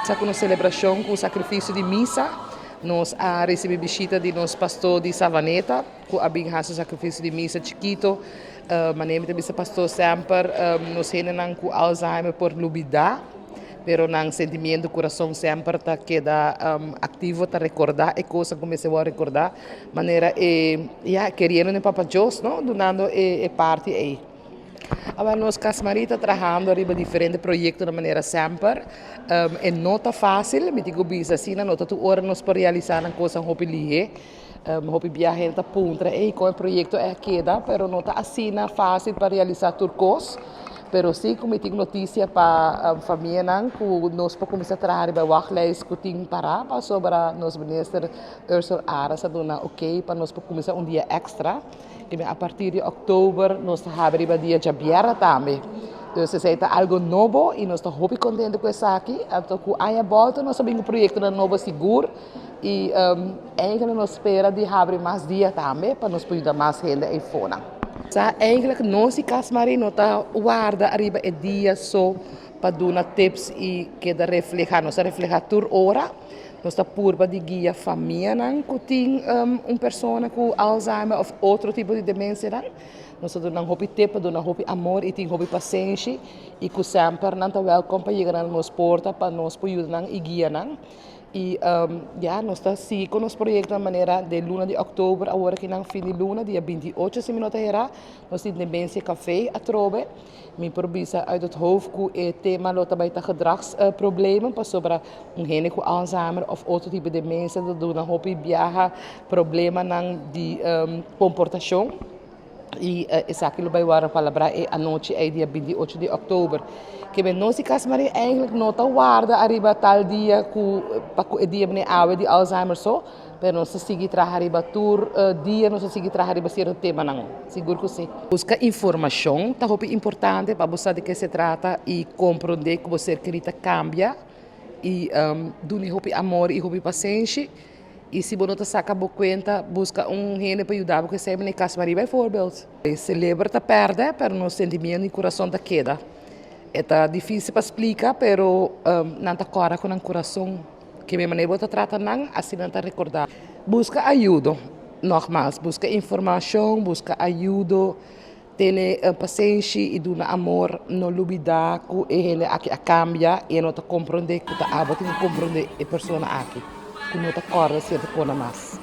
Essa é uma celebração com o sacrifício de missa. Nós recebemos visita de nosso pastor de Savaneta, que abinha o sacrifício de missa chiquito. Manem também o pastor sempre nos renan com Alzheimer por lubida, pero nang sentimento do coração sempre tá queda ativo tá recordar e coisa comecei a recordar maneira querendo no Papa Deus, não, donando parte aí. Agora nós Casmarita trabalhando arriba diferentes projetos de maneira sempre e não está fácil, me digo bisa assim, não está tu hora nós para realizar uma coisa hopi lihe, hopi viajar tá puntra e com o projeto é queda, pero não está assim fácil para realizar turcos. Pero sim, como tem notícia para a família, que nós podemos começar a trabalhar para o wachtlijst que tem para sobre nosso ministro Ursula Aras, a dona ok, para nós começar dia extra. E a partir de outubro, nós vamos para dia de Jabiera também. Então, se é algo novo e nós estamos muito contentes com isso aqui. Então, com a volta, nós temos projeto novo seguro e ainda nós esperamos de abrir mais dias também, para nós poder mais gente em fora. Eigenlijk nós Casmarino tá guarda arriba e dia só para dar tips e que da reflejar, nós reflejar tur hora, nós tá purba de guia família não que tem pessoa com Alzheimer ou outro tipo de demência não, nós tá dando hobby tempo, dando hobby amor e tem hobby paciência e que sempre não tá welcome para chegar na nossa porta para nós poder não e guia não. E nós estamos seguindo com o projeto da maneira de luna de outubro, agora que não fim de luna, dia 28 de minutos era, nós temos Bense Café a trobe. Me provisa uit het hoofd que o tema lota bij de gedragsproblemen, pas sobre gente com Alzheimer of outro tipo de demência, do na hopi viaja problema nang de comportação. E essa aquilo vai para falar a noite é dia 28 de outubro. Que bem nós Casmarita eigenlijk não tá guarda arriba tal dia que dia de Alzheimer só, pero nós seguir trabalhar arriba tour dia nós seguir trabalhar arriba certo tema não. Seguro que sim. Busca informação, tá muito importante para você de que se trata e compreender que você querida cambia e do hopi amor e hopi paciência. E se você não saca boa conta, busca gente para ajudar, porque sempre na Casmarita bijvoorbeeld. Celebra tá perde, pero no sentimento e coração tá queda. É difícil para explicar, pero não tá cora com o coração que me maneira você trata não, assim não tá recordar. Busca ajuda, nogmaals, busca informação, busca ajuda, ter paciência e dar amor, não olvidar que ele aqui cambia e não tá compreender que tá aba tem que compreender a pessoa aqui, que não tá cora certa coisa mais.